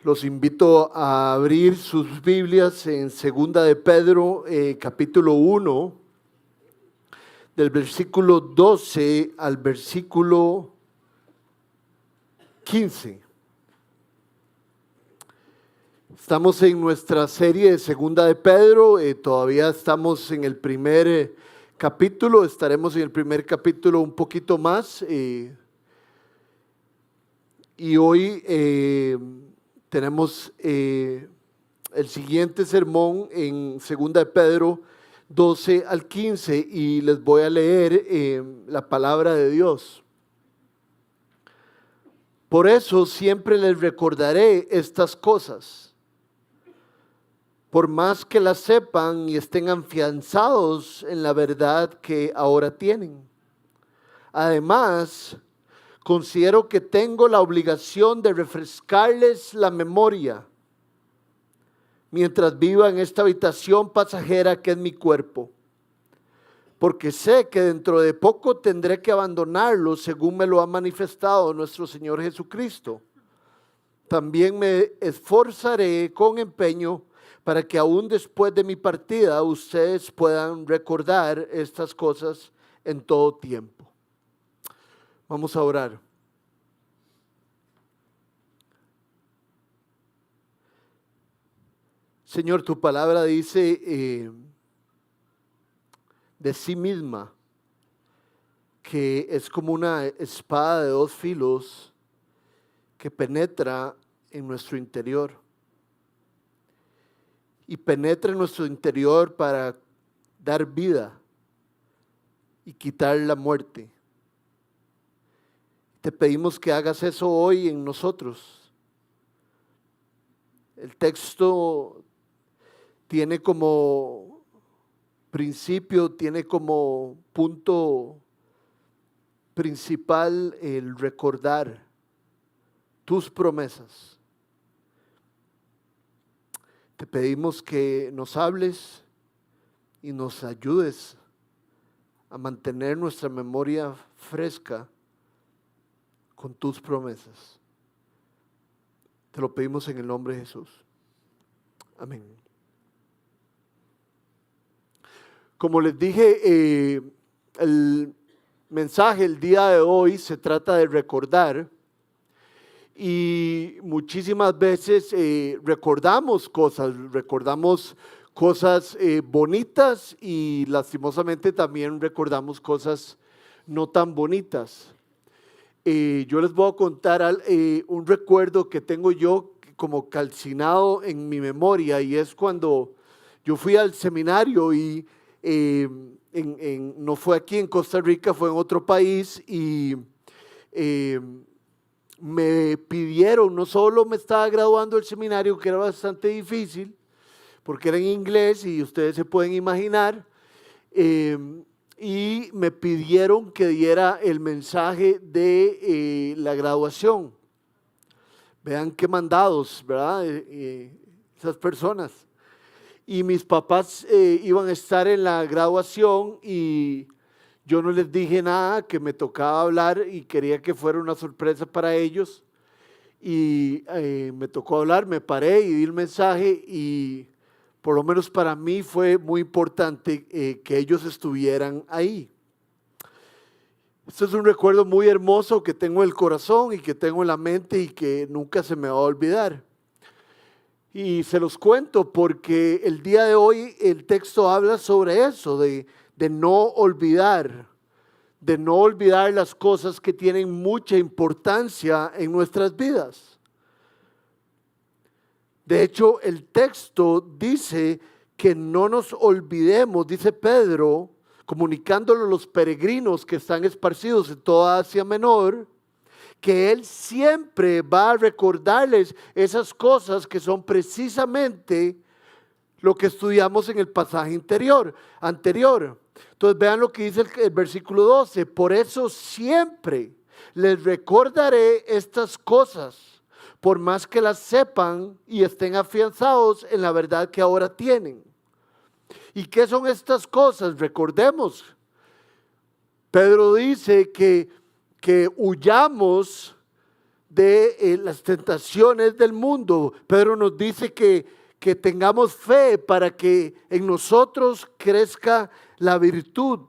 Los invito a abrir sus Biblias en Segunda de Pedro, capítulo 1, del versículo 12 al versículo 15. Estamos en nuestra serie de Segunda de Pedro, todavía estamos en el primer capítulo, estaremos en el primer capítulo un poquito más, y hoy tenemos el siguiente sermón en Segunda de Pedro 12 al 15 y les voy a leer la palabra de Dios. Por eso siempre les recordaré estas cosas, por más que las sepan y estén afianzados en la verdad que ahora tienen. Además, considero que tengo la obligación de refrescarles la memoria mientras viva en esta habitación pasajera que es mi cuerpo, porque sé que dentro de poco tendré que abandonarlo según me lo ha manifestado nuestro Señor Jesucristo. También me esforzaré con empeño para que aún después de mi partida ustedes puedan recordar estas cosas en todo tiempo. Vamos a orar. Señor, tu palabra dice de sí misma que es como una espada de dos filos que penetra en nuestro interior. Y penetra en nuestro interior para dar vida y quitar la muerte. Te pedimos que hagas eso hoy en nosotros. El texto tiene como principio, tiene como punto principal el recordar tus promesas. Te pedimos que nos hables y nos ayudes a mantener nuestra memoria fresca con tus promesas. Te lo pedimos en el nombre de Jesús. Amén. Como les dije, el mensaje el día de hoy se trata de recordar, y muchísimas veces recordamos cosas bonitas, y lastimosamente también recordamos cosas no tan bonitas. Yo les voy a contar un recuerdo que tengo yo como calcinado en mi memoria, y es cuando yo fui al seminario y no fue aquí en Costa Rica, fue en otro país, y me pidieron, no solo me estaba graduando del seminario, que era bastante difícil porque era en inglés y ustedes se pueden imaginar, y me pidieron que diera el mensaje de la graduación. Vean qué mandados, ¿verdad? Esas personas. Y mis papás iban a estar en la graduación y yo no les dije nada, que me tocaba hablar y quería que fuera una sorpresa para ellos. Y me tocó hablar, me paré y di el mensaje, y por lo menos para mí fue muy importante que ellos estuvieran ahí. Esto es un recuerdo muy hermoso que tengo en el corazón y que tengo en la mente y que nunca se me va a olvidar. Y se los cuento porque el día de hoy el texto habla sobre eso, de no olvidar, las cosas que tienen mucha importancia en nuestras vidas. De hecho, el texto dice que no nos olvidemos, dice Pedro, comunicándolo a los peregrinos que están esparcidos en toda Asia Menor, que Él siempre va a recordarles esas cosas que son precisamente lo que estudiamos en el pasaje anterior. Entonces vean lo que dice el versículo 12. Por eso siempre les recordaré estas cosas, por más que las sepan y estén afianzados en la verdad que ahora tienen. ¿Y qué son estas cosas? Recordemos, Pedro dice que huyamos de las tentaciones del mundo. Pedro nos dice que tengamos fe para que en nosotros crezca la virtud.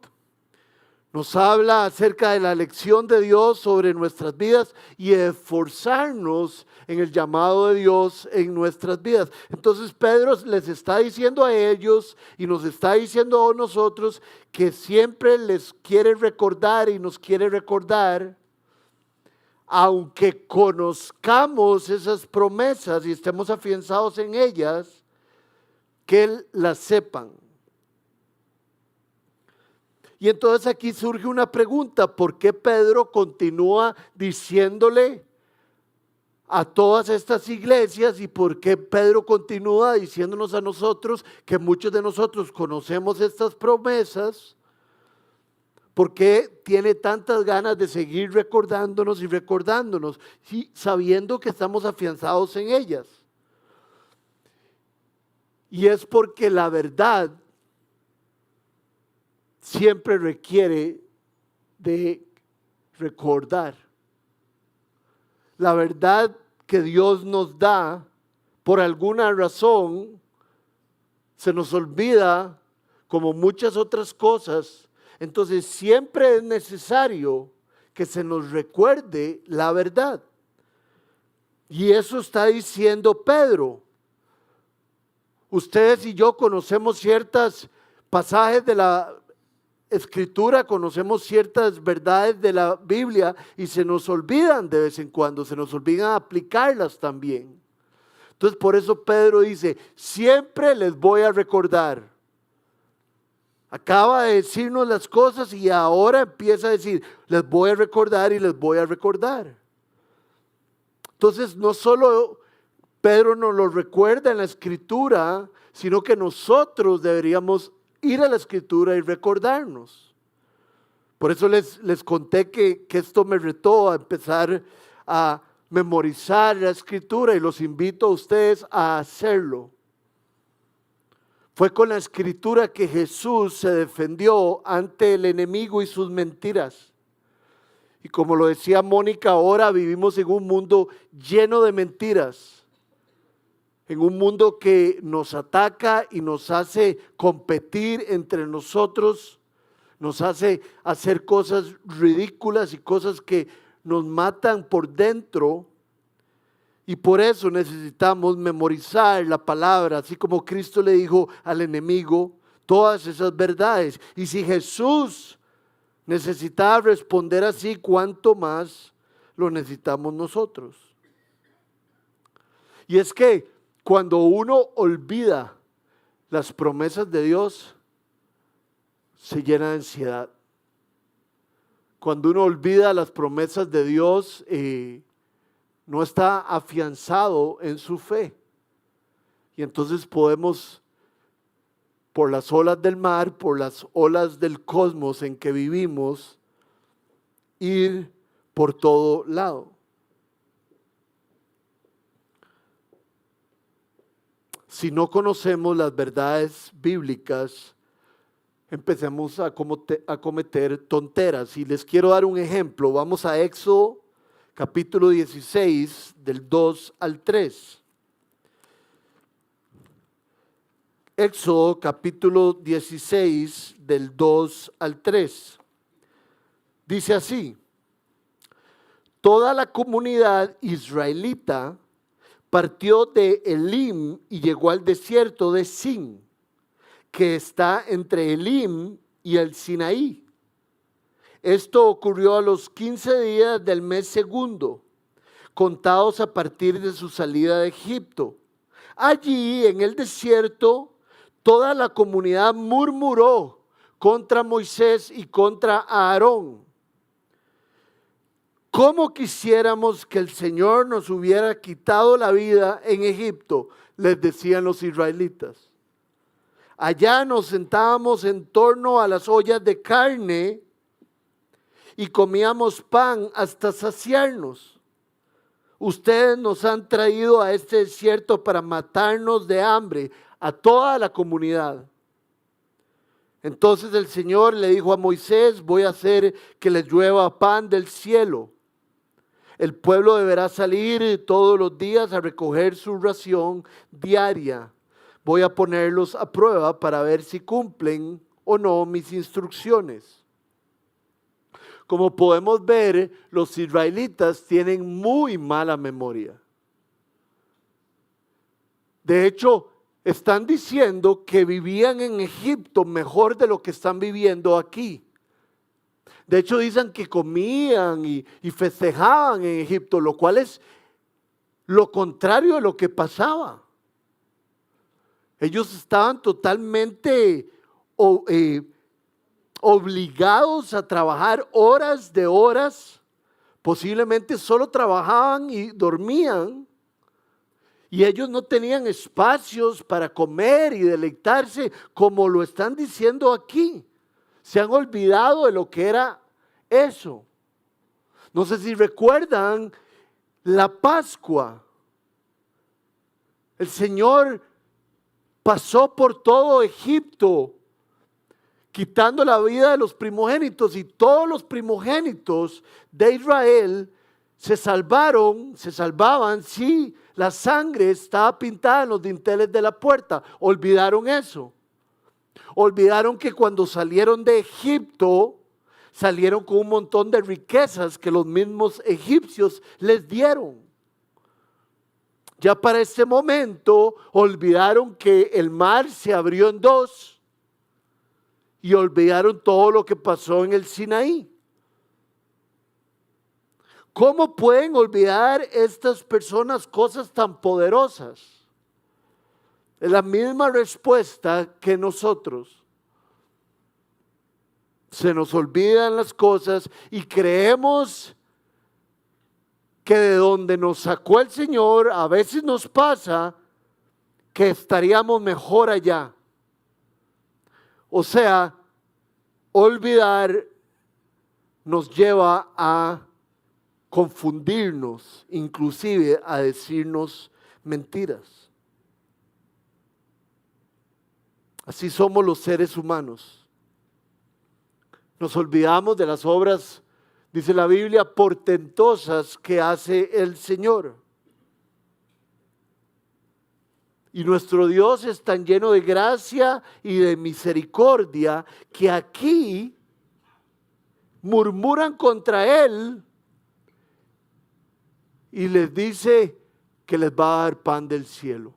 Nos habla acerca de la elección de Dios sobre nuestras vidas y de esforzarnos en el llamado de Dios en nuestras vidas. Entonces Pedro les está diciendo a ellos y nos está diciendo a nosotros que siempre les quiere recordar y nos quiere recordar, aunque conozcamos esas promesas y estemos afianzados en ellas, que las sepan. Y entonces aquí surge una pregunta: ¿por qué Pedro continúa diciéndole a todas estas iglesias y por qué Pedro continúa diciéndonos a nosotros que muchos de nosotros conocemos estas promesas? ¿Por qué tiene tantas ganas de seguir recordándonos y recordándonos, sabiendo que estamos afianzados en ellas? Y es porque la verdad siempre requiere de recordar. La verdad que Dios nos da, por alguna razón, se nos olvida como muchas otras cosas. Entonces siempre es necesario que se nos recuerde la verdad. Y eso está diciendo Pedro. Ustedes y yo conocemos ciertos pasajes de la Escritura, conocemos ciertas verdades de la Biblia y se nos olvidan de vez en cuando, se nos olvidan aplicarlas también. Entonces por eso Pedro dice, siempre les voy a recordar. Acaba de decirnos las cosas y ahora empieza a decir, les voy a recordar y les voy a recordar. Entonces no solo Pedro nos lo recuerda en la Escritura, sino que nosotros deberíamos ir a la Escritura y recordarnos. Por eso les conté que esto me retó a empezar a memorizar la Escritura y los invito a ustedes a hacerlo. Fue con la Escritura que Jesús se defendió ante el enemigo y sus mentiras. Y como lo decía Mónica, ahora vivimos en un mundo lleno de mentiras. En un mundo que nos ataca y nos hace competir entre nosotros, nos hace hacer cosas ridículas y cosas que nos matan por dentro. Y por eso necesitamos memorizar la palabra, así como Cristo le dijo al enemigo todas esas verdades. Y si Jesús necesitaba responder así, ¿cuánto más lo necesitamos nosotros? Y es que cuando uno olvida las promesas de Dios, se llena de ansiedad. Cuando uno olvida las promesas de Dios, no está afianzado en su fe. Y entonces podemos, por las olas del mar, por las olas del cosmos en que vivimos, ir por todo lado. Si no conocemos las verdades bíblicas, empecemos a cometer tonteras. Y les quiero dar un ejemplo. Vamos a Éxodo capítulo 16, del 2 al 3. Éxodo capítulo 16, del 2 al 3. Dice así: toda la comunidad israelita partió de Elim y llegó al desierto de Sin, que está entre Elim y el Sinaí. Esto ocurrió a los 15 días del mes segundo, contados a partir de su salida de Egipto. Allí, en el desierto, toda la comunidad murmuró contra Moisés y contra Aarón. ¿Cómo quisiéramos que el Señor nos hubiera quitado la vida en Egipto?, les decían los israelitas. Allá nos sentábamos en torno a las ollas de carne y comíamos pan hasta saciarnos. Ustedes nos han traído a este desierto para matarnos de hambre, a toda la comunidad. Entonces el Señor le dijo a Moisés: voy a hacer que les llueva pan del cielo. El pueblo deberá salir todos los días a recoger su ración diaria. Voy a ponerlos a prueba para ver si cumplen o no mis instrucciones. Como podemos ver, los israelitas tienen muy mala memoria. De hecho, están diciendo que vivían en Egipto mejor de lo que están viviendo aquí. De hecho, dicen que comían y festejaban en Egipto, lo cual es lo contrario de lo que pasaba. Ellos estaban totalmente obligados a trabajar horas de horas. Posiblemente solo trabajaban y dormían. Y ellos no tenían espacios para comer y deleitarse como lo están diciendo aquí. Se han olvidado de lo que era eso. No sé si recuerdan la Pascua. El Señor pasó por todo Egipto, quitando la vida de los primogénitos, y todos los primogénitos de Israel se salvaban si la sangre estaba pintada en los dinteles de la puerta. Olvidaron eso. Olvidaron que cuando salieron de Egipto, salieron con un montón de riquezas que los mismos egipcios les dieron. Ya para ese momento olvidaron que el mar se abrió en dos y olvidaron todo lo que pasó en el Sinaí. ¿Cómo pueden olvidar estas personas cosas tan poderosas? Es la misma respuesta que nosotros. Se nos olvidan las cosas y creemos que de donde nos sacó el Señor, a veces nos pasa que estaríamos mejor allá. O sea, olvidar nos lleva a confundirnos, inclusive a decirnos mentiras. Así somos los seres humanos. Nos olvidamos de las obras, dice la Biblia, portentosas que hace el Señor. Y nuestro Dios es tan lleno de gracia y de misericordia que aquí murmuran contra Él y les dice que les va a dar pan del cielo.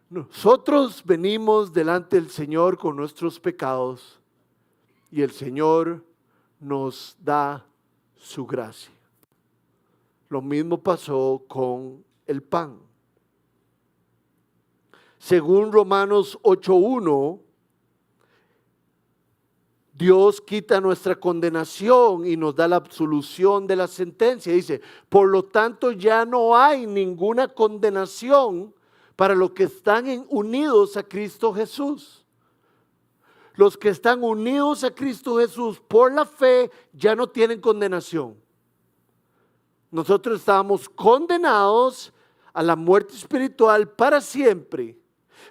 Nosotros venimos delante del Señor con nuestros pecados y el Señor nos da su gracia. Lo mismo pasó con el pan. Según Romanos 8:1, Dios quita nuestra condenación y nos da la absolución de la sentencia. Dice, por lo tanto ya no hay ninguna condenación para los que están unidos a Cristo Jesús. Los que están unidos a Cristo Jesús por la fe ya no tienen condenación. Nosotros estábamos condenados a la muerte espiritual para siempre.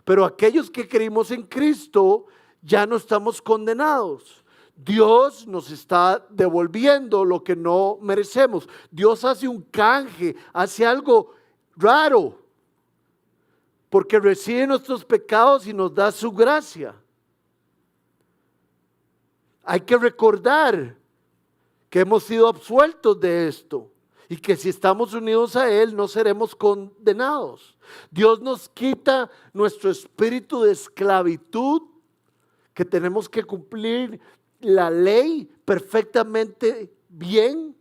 Pero aquellos que creímos en Cristo ya no estamos condenados. Dios nos está devolviendo lo que no merecemos. Dios hace un canje, hace algo raro, porque recibe nuestros pecados y nos da su gracia. Hay que recordar que hemos sido absueltos de esto y que si estamos unidos a Él no seremos condenados. Dios nos quita nuestro espíritu de esclavitud, que tenemos que cumplir la ley perfectamente bien,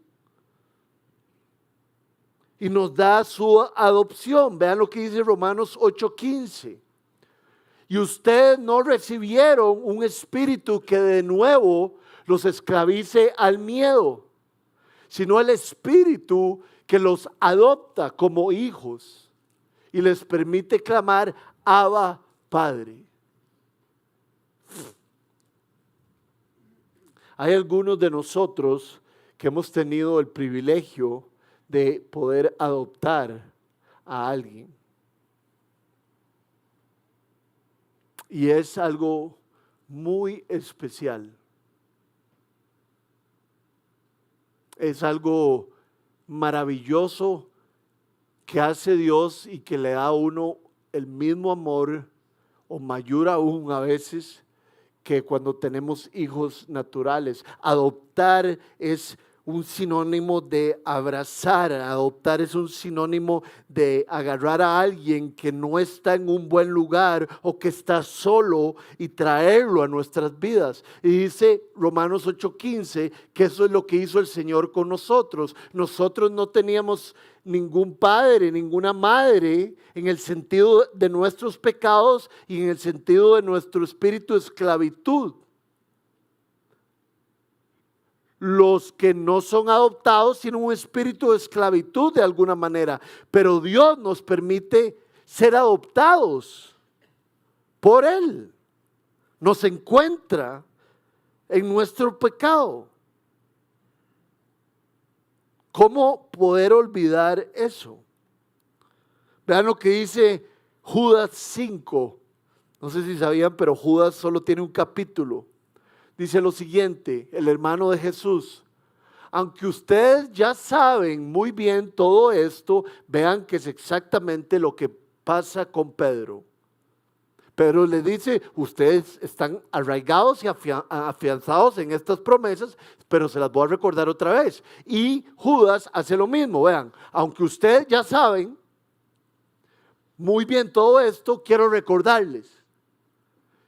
y nos da su adopción. Vean lo que dice Romanos 8:15. Y ustedes no recibieron un espíritu que de nuevo los esclavice al miedo, sino el espíritu que los adopta como hijos y les permite clamar, Abba, Padre. Hay algunos de nosotros que hemos tenido el privilegio de poder adoptar a alguien. Y es algo muy especial. es algo maravilloso que hace Dios y que le da a uno el mismo amor o mayor aún a veces que cuando tenemos hijos naturales. Adoptar es un sinónimo de abrazar, adoptar es un sinónimo de agarrar a alguien que no está en un buen lugar o que está solo y traerlo a nuestras vidas. Y dice Romanos 8:15 que eso es lo que hizo el Señor con nosotros. Nosotros no teníamos ningún padre, ninguna madre en el sentido de nuestros pecados y en el sentido de nuestro espíritu de esclavitud. Los que no son adoptados tienen un espíritu de esclavitud de alguna manera, pero Dios nos permite ser adoptados por Él. Nos encuentra en nuestro pecado. ¿Cómo poder olvidar eso? Vean lo que dice Judas 5. No sé si sabían, pero Judas solo tiene un capítulo. Dice lo siguiente, el hermano de Jesús: aunque ustedes ya saben muy bien todo esto, vean que es exactamente lo que pasa con Pedro. Pedro le dice, ustedes están arraigados y afianzados en estas promesas, pero se las voy a recordar otra vez. Y Judas hace lo mismo, vean, aunque ustedes ya saben muy bien todo esto, quiero recordarles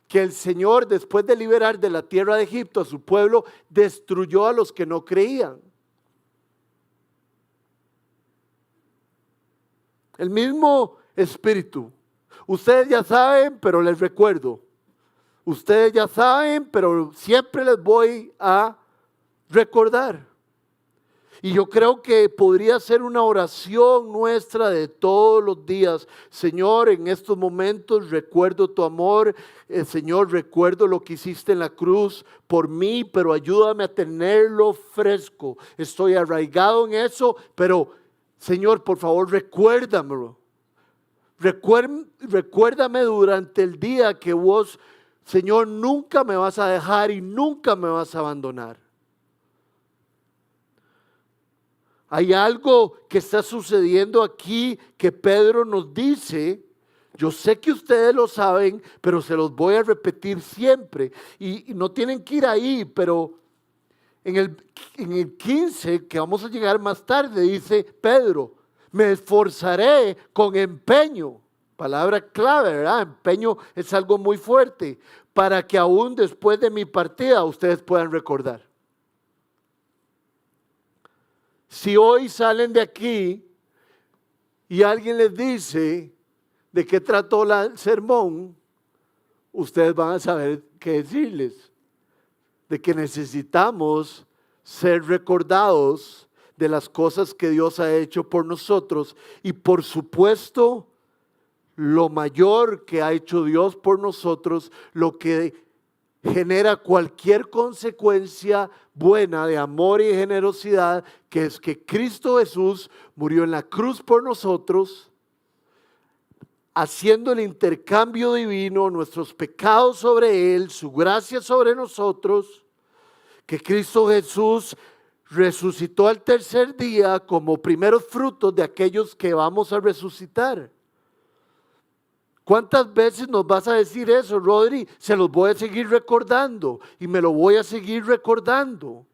que el Señor, después de liberar de la tierra de Egipto a su pueblo, destruyó a los que no creían. El mismo espíritu. Ustedes ya saben, pero les recuerdo. Ustedes ya saben, pero siempre les voy a recordar. Y yo creo que podría ser una oración nuestra de todos los días. Señor, en estos momentos recuerdo tu amor. Señor, recuerdo lo que hiciste en la cruz por mí, pero ayúdame a tenerlo fresco. Estoy arraigado en eso, pero Señor, por favor, recuérdamelo. Recuérdame durante el día que vos, Señor, nunca me vas a dejar y nunca me vas a abandonar. Hay algo que está sucediendo aquí que Pedro nos dice. Yo sé que ustedes lo saben, pero se los voy a repetir siempre. Y no tienen que ir ahí, pero en el 15, que vamos a llegar más tarde, dice Pedro: me esforzaré con empeño. Palabra clave, ¿verdad? Empeño es algo muy fuerte. Para que aún después de mi partida ustedes puedan recordar. Si hoy salen de aquí y alguien les dice de qué trató el sermón, ustedes van a saber qué decirles. De que necesitamos ser recordados de las cosas que Dios ha hecho por nosotros. Y por supuesto, lo mayor que ha hecho Dios por nosotros, lo que genera cualquier consecuencia buena de amor y generosidad, que es que Cristo Jesús murió en la cruz por nosotros, haciendo el intercambio divino, nuestros pecados sobre Él, su gracia sobre nosotros, que Cristo Jesús resucitó al tercer día como primeros frutos de aquellos que vamos a resucitar. ¿Cuántas veces nos vas a decir eso, Rodri? Se los voy a seguir recordando y me lo voy a seguir recordando.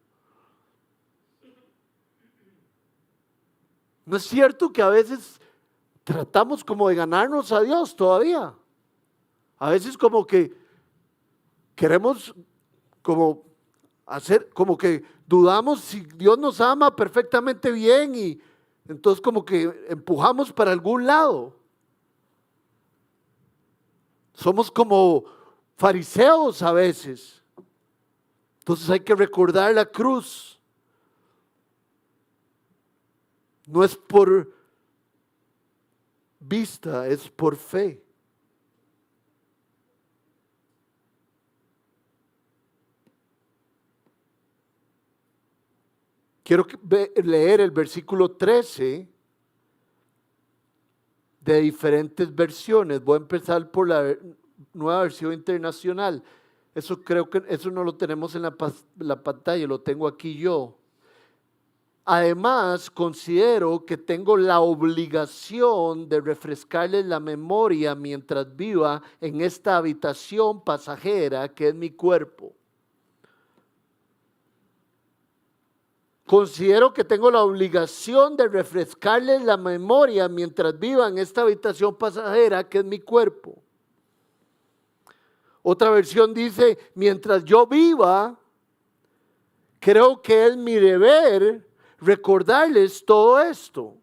¿No es cierto que a veces tratamos como de ganarnos a Dios todavía? A veces como que queremos como hacer, como que dudamos si Dios nos ama perfectamente bien y entonces como que empujamos para algún lado. Somos como fariseos a veces. Entonces hay que recordar la cruz. No es por vista, es por fe. Quiero leer el versículo 13 de diferentes versiones. Voy a empezar por la Nueva Versión Internacional. Eso creo que eso no lo tenemos en la pantalla, lo tengo aquí yo. Además, considero que tengo la obligación de refrescarles la memoria mientras viva en esta habitación pasajera que es mi cuerpo. Considero que tengo la obligación de refrescarles la memoria mientras viva en esta habitación pasajera que es mi cuerpo. Otra versión dice, mientras yo viva, creo que es mi deber recordarles todo esto.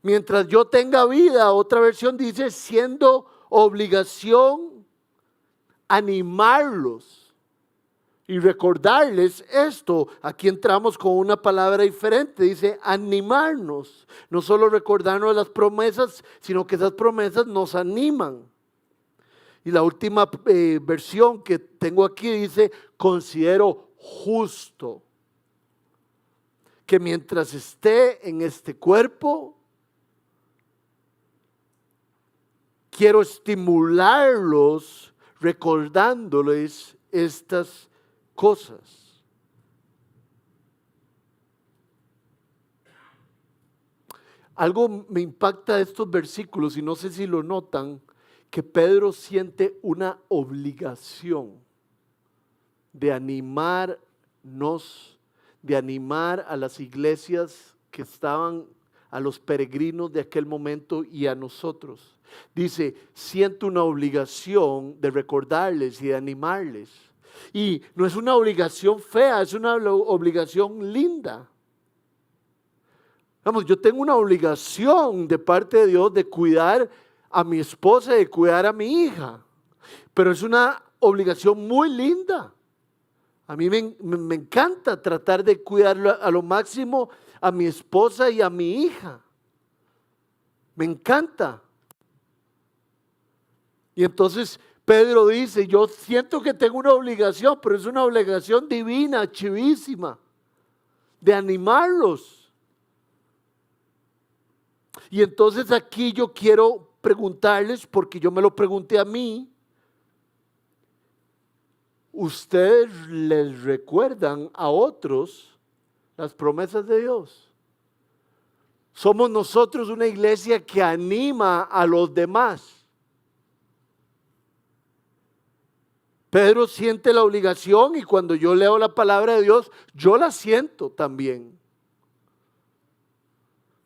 Mientras yo tenga vida, otra versión dice, siendo obligación animarlos y recordarles esto. Aquí entramos con una palabra diferente, dice animarnos. No solo recordarnos las promesas, sino que esas promesas nos animan. Y la última versión que tengo aquí dice, considero justo que mientras esté en este cuerpo, quiero estimularlos recordándoles estas cosas. Algo me impacta de estos versículos y no sé si lo notan, que Pedro siente una obligación de animarnos, de animar a las iglesias que estaban, a los peregrinos de aquel momento y a nosotros. Dice, siento una obligación de recordarles y de animarles. Y no es una obligación fea, es una obligación linda. Vamos, yo tengo una obligación de parte de Dios de cuidar a mi esposa y de cuidar a mi hija. Pero es una obligación muy linda. A mí me encanta tratar de cuidarlo a lo máximo a mi esposa y a mi hija. Me encanta. Y entonces Pedro dice, yo siento que tengo una obligación, pero es una obligación divina, chivísima, de animarlos. Y entonces aquí yo quiero preguntarles, porque yo me lo pregunté a mí, ¿ustedes les recuerdan a otros las promesas de Dios? Somos nosotros una iglesia que anima a los demás. Pedro siente la obligación y cuando yo leo la palabra de Dios, yo la siento también.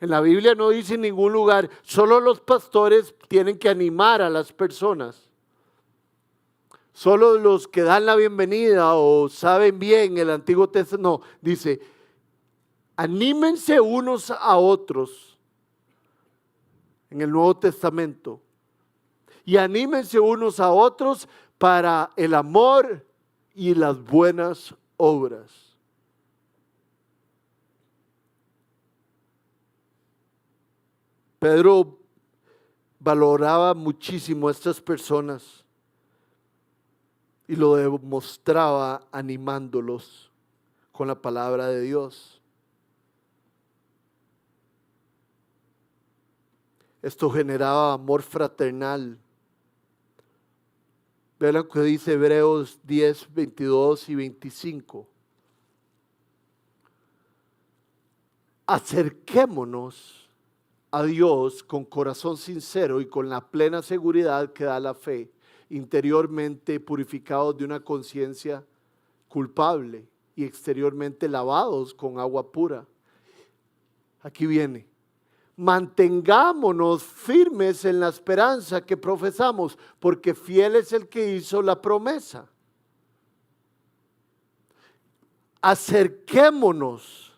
En la Biblia no dice en ningún lugar, solo los pastores tienen que animar a las personas. Solo los que dan la bienvenida o saben bien el Antiguo Testamento, no, dice, anímense unos a otros en el Nuevo Testamento. Y anímense unos a otros para el amor y las buenas obras. Pedro valoraba muchísimo a estas personas y lo demostraba animándolos con la palabra de Dios. Esto generaba amor fraternal. Vean lo que dice Hebreos 10, 22 y 25. Acerquémonos a Dios con corazón sincero y con la plena seguridad que da la fe, interiormente purificados de una conciencia culpable y exteriormente lavados con agua pura. Aquí viene. Mantengámonos firmes en la esperanza que profesamos, porque fiel es el que hizo la promesa. Acerquémonos.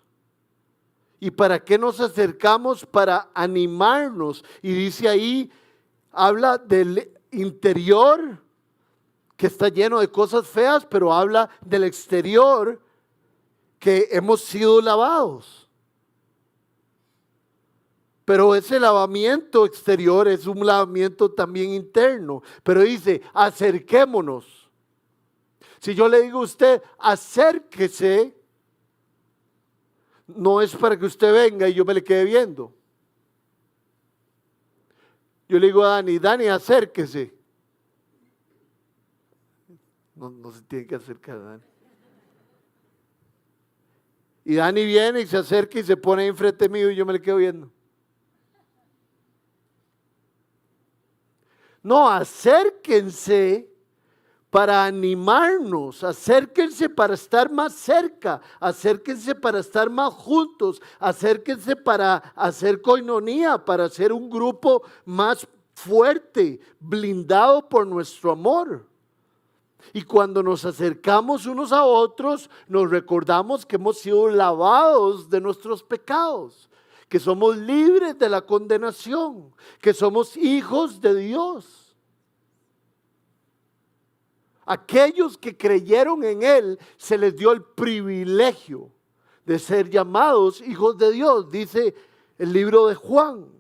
¿Y para qué nos acercamos? Para animarnos. Y dice ahí, habla del interior, que está lleno de cosas feas, pero habla del exterior, que hemos sido lavados. Pero ese lavamiento exterior es un lavamiento también interno. Pero dice, acerquémonos. Si yo le digo a usted, acérquese, no es para que usted venga y yo me le quede viendo. Yo le digo a Dani, Dani, acérquese. No se tiene que acercar, Dani. Y Dani viene y se acerca y se pone ahí enfrente mío y yo me le quedo viendo. No, acérquense para animarnos, acérquense para estar más cerca, acérquense para estar más juntos, acérquense para hacer coinonía, para hacer un grupo más fuerte, blindado por nuestro amor. Y cuando nos acercamos unos a otros, nos recordamos que hemos sido lavados de nuestros pecados, que somos libres de la condenación, que somos hijos de Dios. Aquellos que creyeron en Él, se les dio el privilegio de ser llamados hijos de Dios, dice el libro de Juan.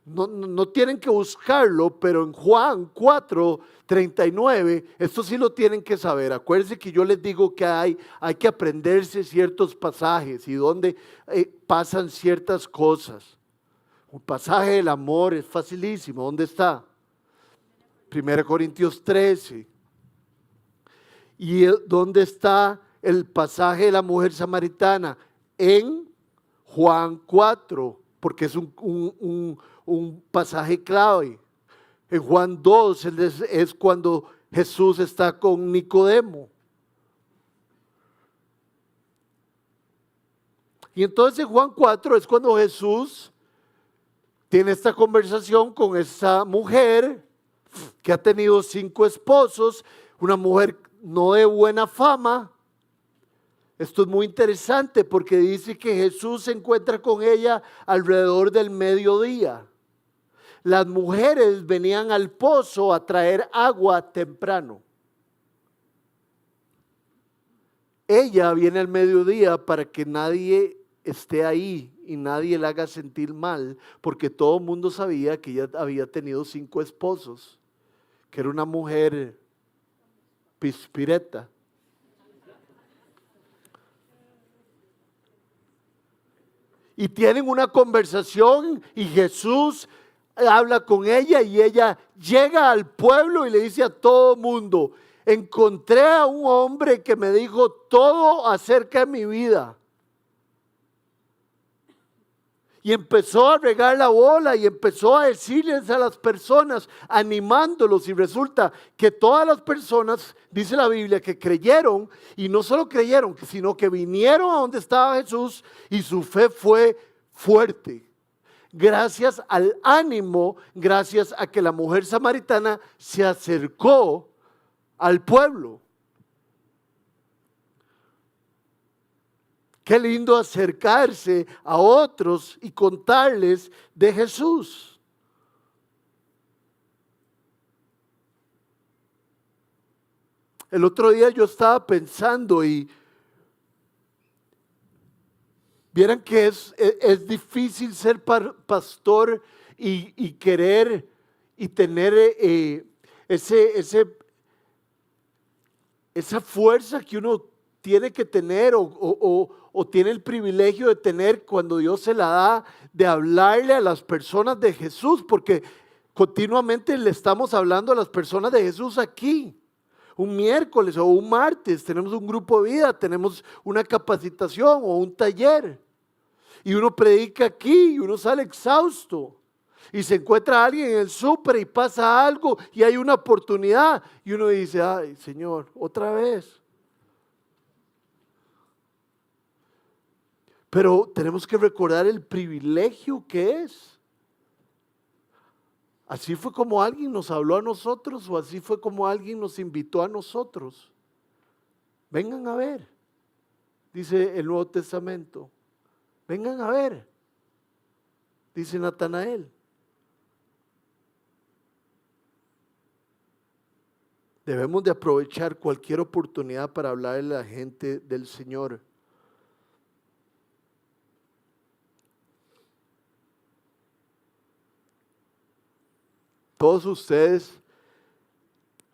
No tienen que buscarlo, pero en Juan 4:39, esto sí lo tienen que saber. Acuérdense que yo les digo que hay que aprenderse ciertos pasajes y donde pasan ciertas cosas. Un pasaje del amor es facilísimo. ¿Dónde está? 1 Corintios 13. ¿Y dónde está el pasaje de la mujer samaritana? En Juan 4, porque es un pasaje clave. En Juan 2 es cuando Jesús está con Nicodemo. Y entonces en Juan 4 es cuando Jesús tiene esta conversación con esa mujer que ha tenido 5 esposos, una mujer no de buena fama. Esto es muy interesante porque dice que Jesús se encuentra con ella alrededor del mediodía. Las mujeres venían al pozo a traer agua temprano. Ella viene al mediodía para que nadie esté ahí y nadie la haga sentir mal, porque todo el mundo sabía que ella había tenido 5 esposos, que era una mujer pispireta. Y tienen una conversación y Jesús habla con ella y ella llega al pueblo y le dice a todo mundo: encontré a un hombre que me dijo todo acerca de mi vida. Y empezó a regar la bola y empezó a decirles a las personas, animándolos, y resulta que todas las personas, dice la Biblia, que creyeron, y no solo creyeron, sino que vinieron a donde estaba Jesús y su fe fue fuerte. Gracias al ánimo, gracias a que la mujer samaritana se acercó al pueblo. Qué lindo acercarse a otros y contarles de Jesús. El otro día yo estaba pensando y vieran que es difícil ser pastor y querer y tener esa fuerza que uno tiene que tener o tiene el privilegio de tener cuando Dios se la da, de hablarle a las personas de Jesús, porque continuamente le estamos hablando a las personas de Jesús aquí. Un miércoles o un martes tenemos un grupo de vida, tenemos una capacitación o un taller. Y uno predica aquí y uno sale exhausto. Y se encuentra alguien en el súper y pasa algo y hay una oportunidad. Y uno dice: ay, Señor, otra vez. Pero tenemos que recordar el privilegio que es. Así fue como alguien nos habló a nosotros, o así fue como alguien nos invitó a nosotros. Vengan a ver, dice el Nuevo Testamento. Vengan a ver, dice Natanael. Debemos de aprovechar cualquier oportunidad para hablarle a la gente del Señor. Todos ustedes,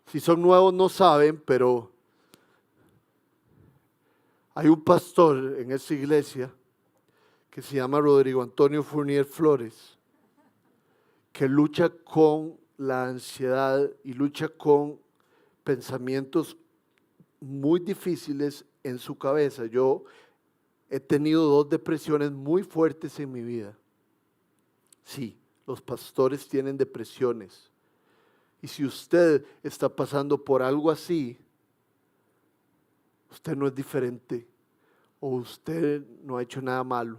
si son nuevos no saben, pero hay un pastor en esta iglesia que se llama Rodrigo Antonio Fournier Flores, que lucha con la ansiedad y lucha con pensamientos muy difíciles en su cabeza. Yo he tenido 2 depresiones muy fuertes en mi vida. Sí, los pastores tienen depresiones. Y si usted está pasando por algo así, usted no es diferente o usted no ha hecho nada malo.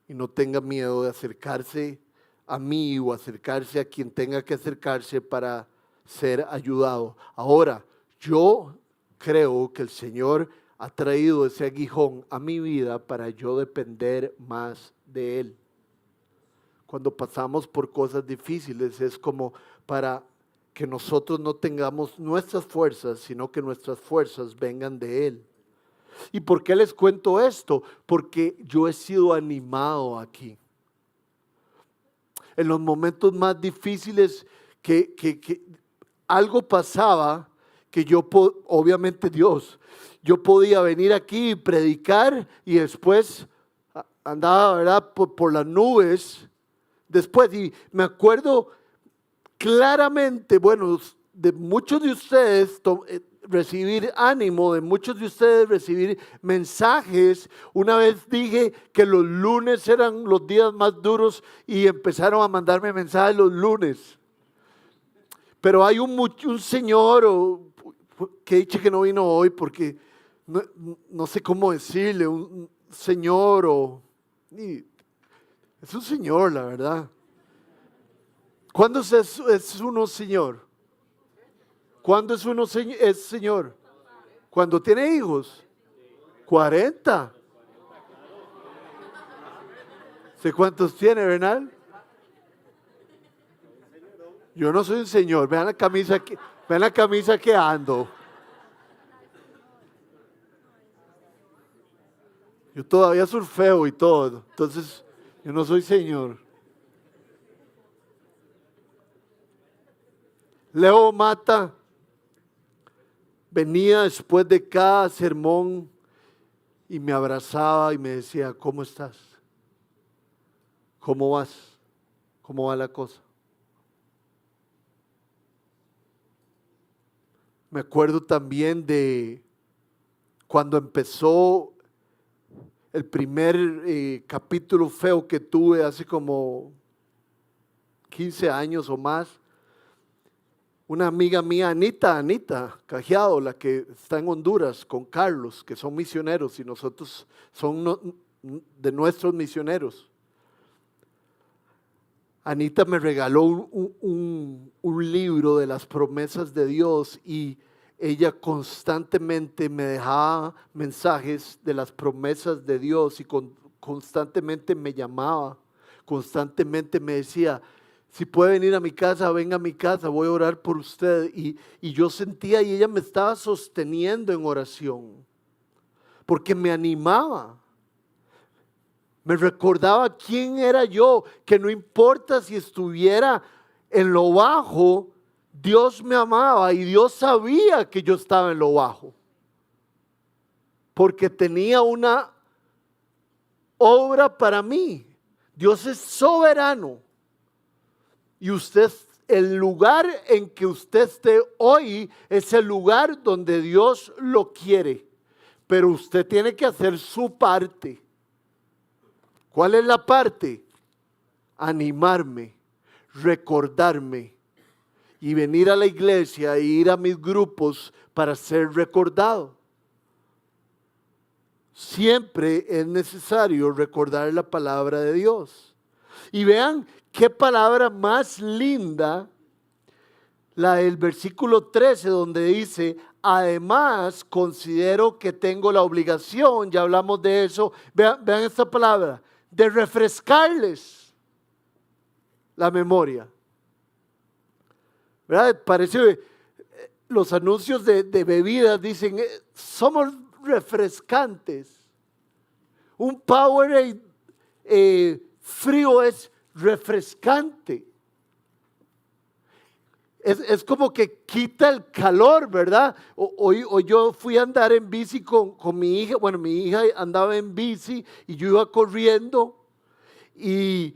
Y no tenga miedo de acercarse a mí o acercarse a quien tenga que acercarse para ser ayudado. Ahora, yo creo que el Señor ha traído ese aguijón a mi vida para yo depender más de Él. Cuando pasamos por cosas difíciles es como para que nosotros no tengamos nuestras fuerzas, sino que nuestras fuerzas vengan de Él. ¿Y por qué les cuento esto? Porque yo he sido animado aquí. En los momentos más difíciles que algo pasaba, que yo, obviamente Dios, yo podía venir aquí y predicar y después andaba, ¿verdad?, por las nubes. Después, y me acuerdo claramente, bueno, de muchos de ustedes recibir ánimo, de muchos de ustedes recibir mensajes. Una vez dije que los lunes eran los días más duros y empezaron a mandarme mensajes los lunes. Pero hay un señor que dice que no vino hoy porque no sé cómo decirle, un señor es un señor, la verdad. ¿Cuándo es uno señor? ¿Cuándo es uno es señor? ¿Cuándo tiene hijos? 40. ¿Sé cuántos tiene, Bernal? Yo no soy un señor. Vean la camisa que ando. Yo todavía surfeo y todo. Entonces, yo no soy señor. Leo Mata venía después de cada sermón y me abrazaba y me decía, ¿cómo estás? ¿Cómo vas? ¿Cómo va la cosa? Me acuerdo también de cuando empezó el primer capítulo feo que tuve hace como 15 años o más. Una amiga mía, Anita Cajeado, la que está en Honduras con Carlos, que son misioneros y nosotros son de nuestros misioneros. Anita me regaló un libro de las promesas de Dios y ella constantemente me dejaba mensajes de las promesas de Dios y constantemente me llamaba, constantemente me decía, si puede venir a mi casa, venga a mi casa, voy a orar por usted. Y yo sentía y ella me estaba sosteniendo en oración, porque me animaba. Me recordaba quién era yo, que no importa si estuviera en lo bajo, Dios me amaba y Dios sabía que yo estaba en lo bajo. Porque tenía una obra para mí. Dios es soberano. Y usted, el lugar en que usted esté hoy es el lugar donde Dios lo quiere. Pero usted tiene que hacer su parte. ¿Cuál es la parte? Animarme, recordarme y venir a la iglesia e ir a mis grupos para ser recordado. Siempre es necesario recordar la palabra de Dios. Y vean qué palabra más linda, la del versículo 13, donde dice, además considero que tengo la obligación, ya hablamos de eso, vean esta palabra, de refrescarles la memoria. ¿Verdad? Parece, los anuncios de bebidas dicen, somos refrescantes. Un Powerade frío es refrescante. Es como que quita el calor, ¿verdad? Hoy yo fui a andar en bici con mi hija. Bueno, mi hija andaba en bici y yo iba corriendo y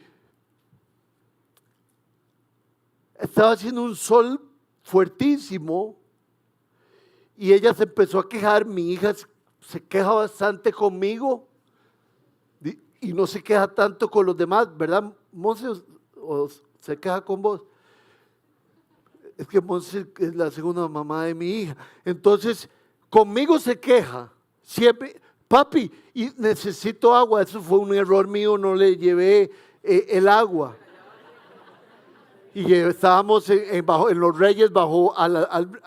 estaba haciendo un sol fuertísimo y ella se empezó a quejar. Mi hija se queja bastante conmigo y no se queja tanto con los demás, ¿verdad, Monse? ¿O se queja con vos? Es que Monse es la segunda mamá de mi hija. Entonces, conmigo se queja. Siempre, papi, y necesito agua. Eso fue un error mío, no le llevé el agua. Y estábamos en Los Reyes a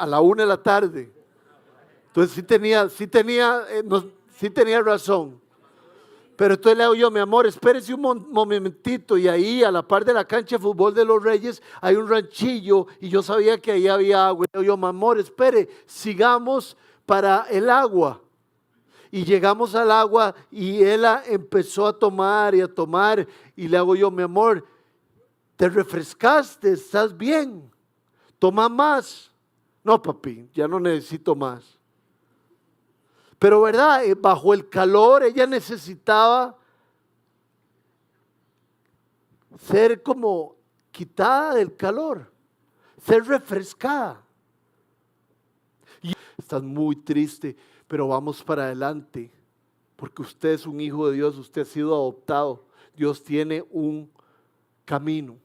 la 1 de la tarde. Entonces sí tenía razón. Pero entonces le digo yo, mi amor, espérese un momentito. Y ahí a la par de la cancha de fútbol de Los Reyes hay un ranchillo y yo sabía que ahí había agua. Y le digo yo, mi amor, espere, sigamos para el agua. Y llegamos al agua y él empezó a tomar y a tomar. Y le hago yo, mi amor, te refrescaste, estás bien, toma más. No, papi, ya no necesito más. Pero verdad, bajo el calor ella necesitaba ser como quitada del calor, ser refrescada. Y estás muy triste, pero vamos para adelante, porque usted es un hijo de Dios, usted ha sido adoptado. Dios tiene un camino.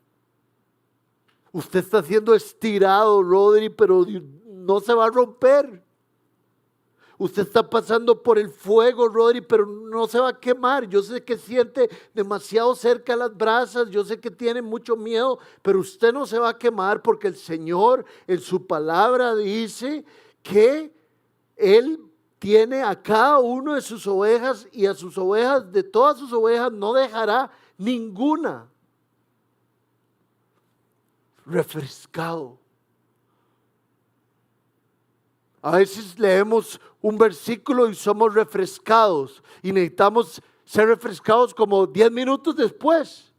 Usted está siendo estirado, Rodri, pero no se va a romper. Usted está pasando por el fuego, Rodri, pero no se va a quemar. Yo sé que siente demasiado cerca las brasas, yo sé que tiene mucho miedo, pero usted no se va a quemar porque el Señor en su palabra dice que Él tiene a cada uno de sus ovejas y a sus ovejas, de todas sus ovejas, no dejará ninguna refrescado. A veces leemos un versículo y somos refrescados y necesitamos ser refrescados como 10 minutos después.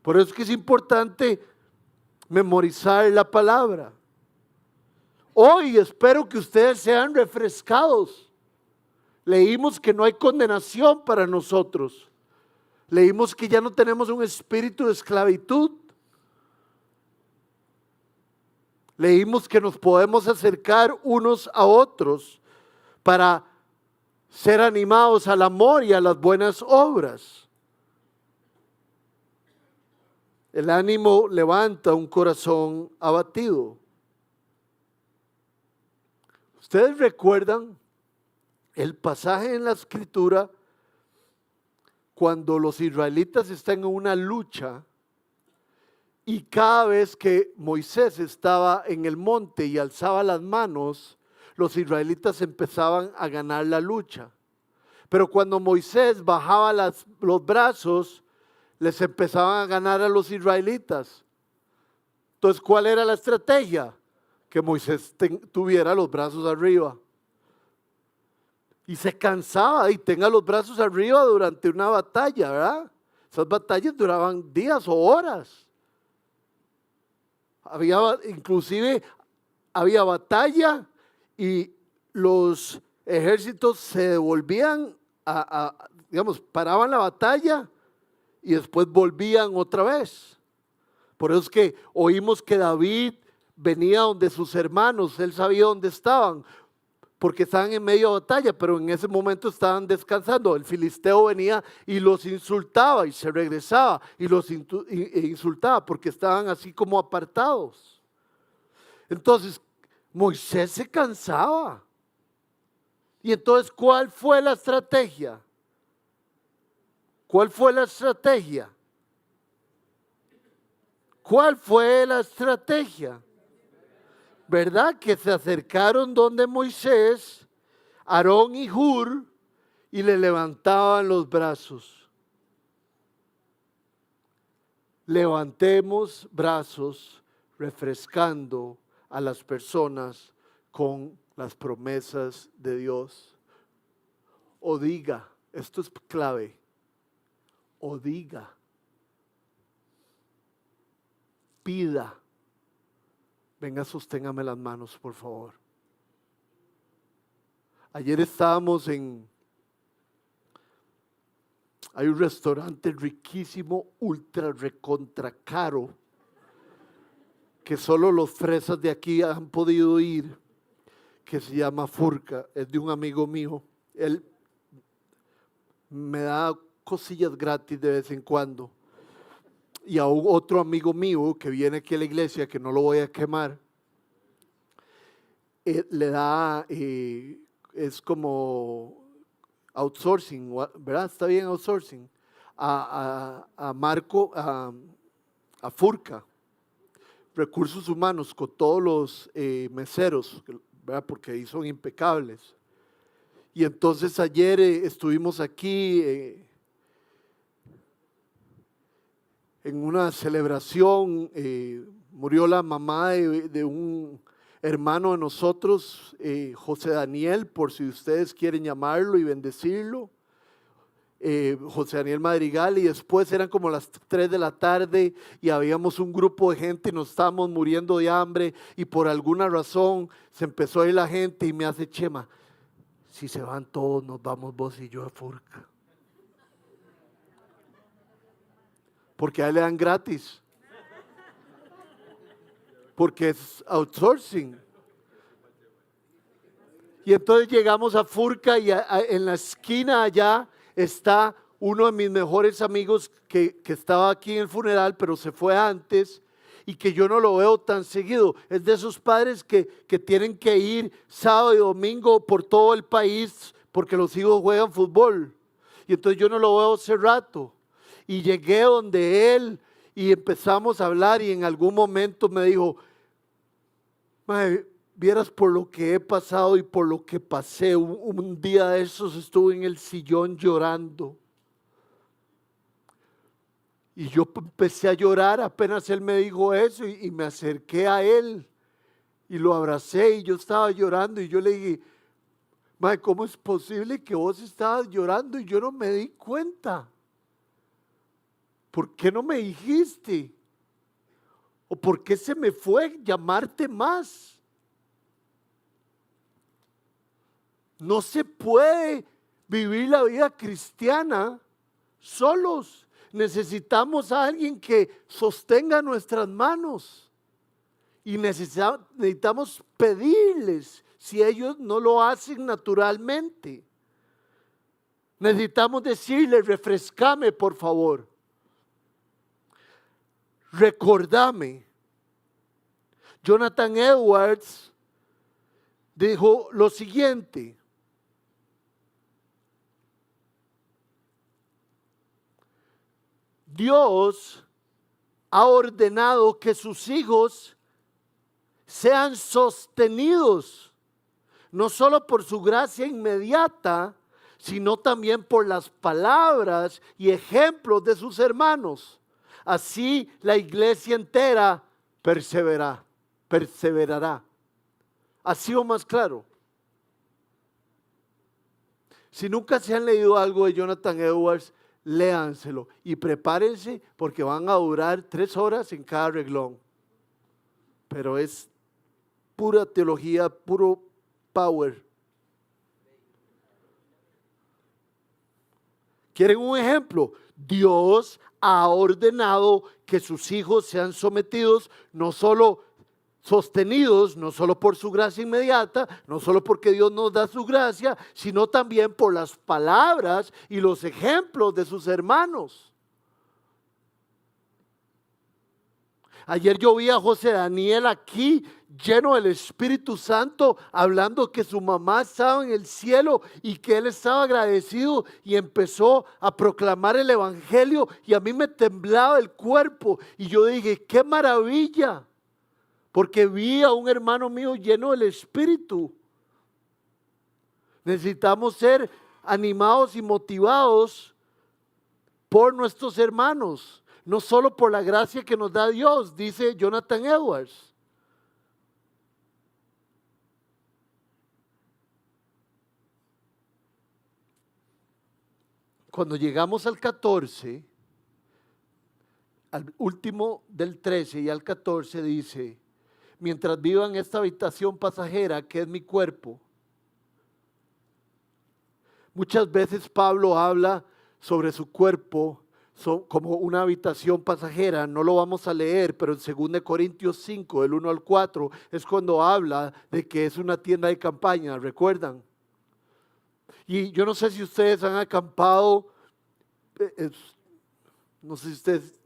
Por eso es que es importante memorizar la palabra. Hoy espero que ustedes sean refrescados. Leímos que no hay condenación para nosotros. Leímos que ya no tenemos un espíritu de esclavitud. Leímos que nos podemos acercar unos a otros para ser animados al amor y a las buenas obras. El ánimo levanta un corazón abatido. ¿Ustedes recuerdan el pasaje en la Escritura cuando los israelitas están en una lucha? Y cada vez que Moisés estaba en el monte y alzaba las manos, los israelitas empezaban a ganar la lucha. Pero cuando Moisés bajaba los brazos, les empezaban a ganar a los israelitas. Entonces, ¿cuál era la estrategia? Que Moisés tuviera los brazos arriba. Y se cansaba y tenga los brazos arriba durante una batalla, ¿verdad? Esas batallas duraban días o horas. Inclusive había batalla y los ejércitos se devolvían, digamos, paraban la batalla y después volvían otra vez. Por eso es que oímos que David venía donde sus hermanos, él sabía dónde estaban, porque estaban en medio de batalla, pero en ese momento estaban descansando. El filisteo venía y los insultaba y se regresaba y los insultaba porque estaban así como apartados. Entonces, Moisés se cansaba. Y entonces, ¿cuál fue la estrategia? ¿Cuál fue la estrategia? ¿Cuál fue la estrategia? ¿Verdad? Que se acercaron donde Moisés, Aarón y Hur, y le levantaban los brazos. Levantemos brazos refrescando a las personas con las promesas de Dios. O diga, esto es clave, o diga, pida. Venga, sosténgame las manos, por favor. Ayer estábamos hay un restaurante riquísimo, ultra recontra caro, que solo los fresas de aquí han podido ir, que se llama Furca, es de un amigo mío. Él me da cosillas gratis de vez en cuando. Y a otro amigo mío que viene aquí a la iglesia, que no lo voy a quemar, le da, es como outsourcing, ¿verdad? Está bien outsourcing, a Marco, a Furca, recursos humanos, con todos los meseros, ¿verdad? Porque ahí son impecables. Y entonces ayer estuvimos aquí en una celebración, murió la mamá de un hermano de nosotros, José Daniel, por si ustedes quieren llamarlo y bendecirlo, José Daniel Madrigal, y después eran como las 3 de la tarde y habíamos un grupo de gente y nos estábamos muriendo de hambre y por alguna razón se empezó a ir la gente y me hace: Chema, si se van todos nos vamos vos y yo a Furca. Porque a él le dan gratis. Porque es outsourcing. Y entonces llegamos a Furca y en la esquina allá está uno de mis mejores amigos que estaba aquí en el funeral, pero se fue antes y que yo no lo veo tan seguido. Es de esos padres que tienen que ir sábado y domingo por todo el país porque los hijos juegan fútbol. Y entonces yo no lo veo hace rato. Y llegué donde él y empezamos a hablar y en algún momento me dijo: Mae, vieras por lo que he pasado y por lo que pasé. Un día de esos estuve en el sillón llorando. Y yo empecé a llorar apenas él me dijo eso y me acerqué a él y lo abracé y yo estaba llorando y yo le dije: Mae, ¿cómo es posible que vos estabas llorando y yo no me di cuenta? ¿Por qué no me dijiste? ¿O por qué se me fue llamarte más? No se puede vivir la vida cristiana solos. Necesitamos a alguien que sostenga nuestras manos. Y necesitamos pedirles si ellos no lo hacen naturalmente. Necesitamos decirles: refrescame, por favor. Recordame. Jonathan Edwards dijo lo siguiente: Dios ha ordenado que sus hijos sean sostenidos, no solo por su gracia inmediata, sino también por las palabras y ejemplos de sus hermanos. Así la iglesia entera perseverará. ¿Así o más claro? Si nunca se han leído algo de Jonathan Edwards, léanselo y prepárense porque van a durar 3 horas en cada reglón. Pero es pura teología, puro power. ¿Quieren un ejemplo? Dios ha ordenado que sus hijos sean sometidos, no solo sostenidos, no solo por su gracia inmediata, no solo porque Dios nos da su gracia, sino también por las palabras y los ejemplos de sus hermanos. Ayer yo vi a José Daniel aquí, lleno del Espíritu Santo, hablando que su mamá estaba en el cielo y que él estaba agradecido y empezó a proclamar el Evangelio y a mí me temblaba el cuerpo y yo dije: ¡qué maravilla! Porque vi a un hermano mío lleno del Espíritu. Necesitamos ser animados y motivados por nuestros hermanos. No solo por la gracia que nos da Dios, dice Jonathan Edwards. Cuando llegamos al 14, al último del 13 y al 14 dice: mientras viva en esta habitación pasajera que es mi cuerpo. Muchas veces Pablo habla sobre su cuerpo son como una habitación pasajera. No lo vamos a leer, pero en 2 Corintios 5, del 1 al 4, es cuando habla de que es una tienda de campaña, ¿recuerdan? Y yo no sé si ustedes han acampado, no sé si ustedes,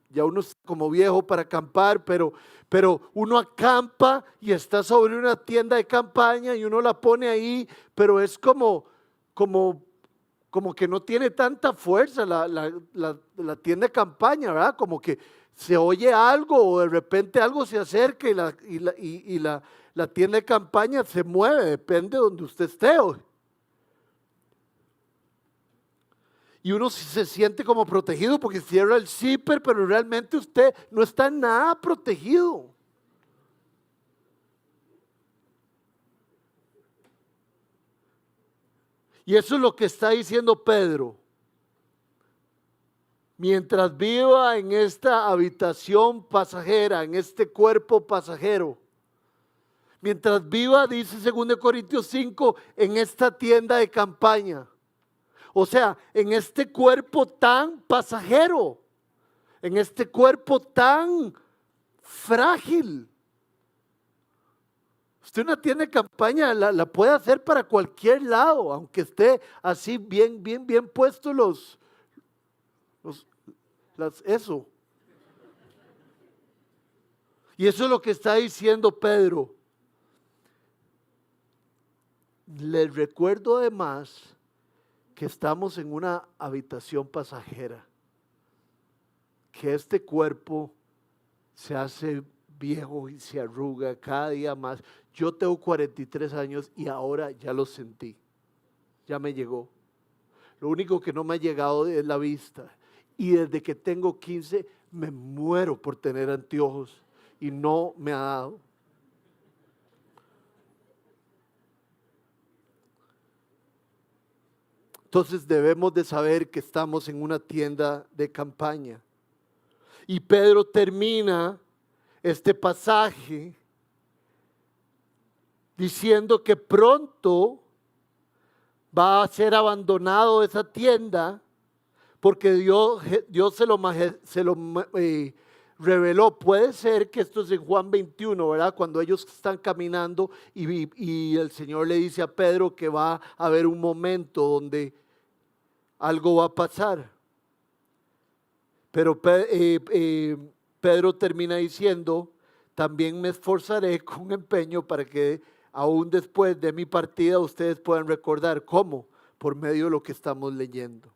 ya uno es como viejo para acampar, pero uno acampa y está sobre una tienda de campaña y uno la pone ahí, pero es como que no tiene tanta fuerza la tienda de campaña, ¿verdad? Como que se oye algo o de repente algo se acerca y la tienda de campaña se mueve, depende de donde usted esté. Y uno se siente como protegido porque cierra el zipper, pero realmente usted no está nada protegido. Y eso es lo que está diciendo Pedro. Mientras viva en esta habitación pasajera, en este cuerpo pasajero, mientras viva, dice 2 Corintios 5, en esta tienda de campaña, o sea, en este cuerpo tan pasajero, en este cuerpo tan frágil. Usted una tienda de campaña la puede hacer para cualquier lado, aunque esté así bien puestos eso. Y eso es lo que está diciendo Pedro. Les recuerdo además que estamos en una habitación pasajera, que este cuerpo se hace viejo y se arruga cada día más. Yo tengo 43 años y ahora ya lo sentí, ya me llegó. Lo único que no me ha llegado es la vista. Y desde que tengo 15 me muero por tener anteojos y no me ha dado. Entonces debemos de saber que estamos en una tienda de campaña. Y Pedro termina este pasaje diciendo que pronto va a ser abandonado esa tienda porque Dios se lo reveló. Puede ser que esto es en Juan 21, ¿verdad? Cuando ellos están caminando y el Señor le dice a Pedro que va a haber un momento donde algo va a pasar. Pero Pedro termina diciendo, también me esforzaré con empeño para que aún después de mi partida ustedes puedan recordar. ¿Cómo? Por medio de lo que estamos leyendo.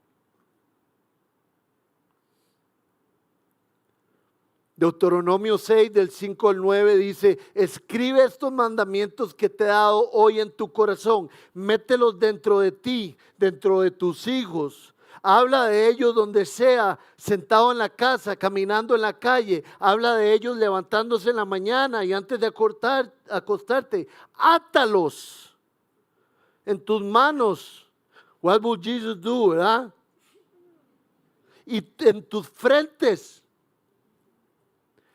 Deuteronomio 6 del 5 al 9 dice, escribe estos mandamientos que te he dado hoy en tu corazón, mételos dentro de ti, dentro de tus hijos. Habla de ellos donde sea, sentado en la casa, caminando en la calle. Habla de ellos levantándose en la mañana y antes de acostarte. Átalos en tus manos. What would Jesus do, verdad? Y en tus frentes.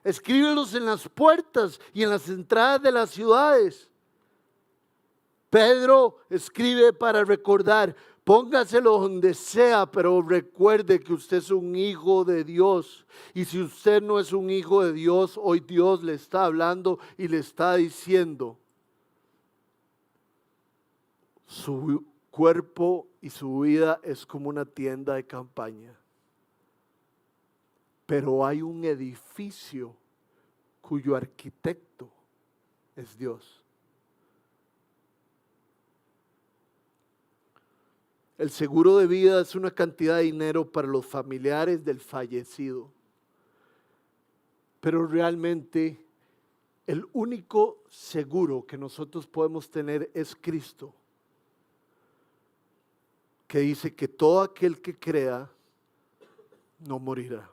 Escríbelos en las puertas y en las entradas de las ciudades. Pedro escribe para recordar. Póngaselo donde sea, pero recuerde que usted es un hijo de Dios. Y si usted no es un hijo de Dios, hoy Dios le está hablando y le está diciendo, su cuerpo y su vida es como una tienda de campaña. Pero hay un edificio cuyo arquitecto es Dios. El seguro de vida es una cantidad de dinero para los familiares del fallecido. Pero realmente el único seguro que nosotros podemos tener es Cristo, que dice que todo aquel que crea no morirá.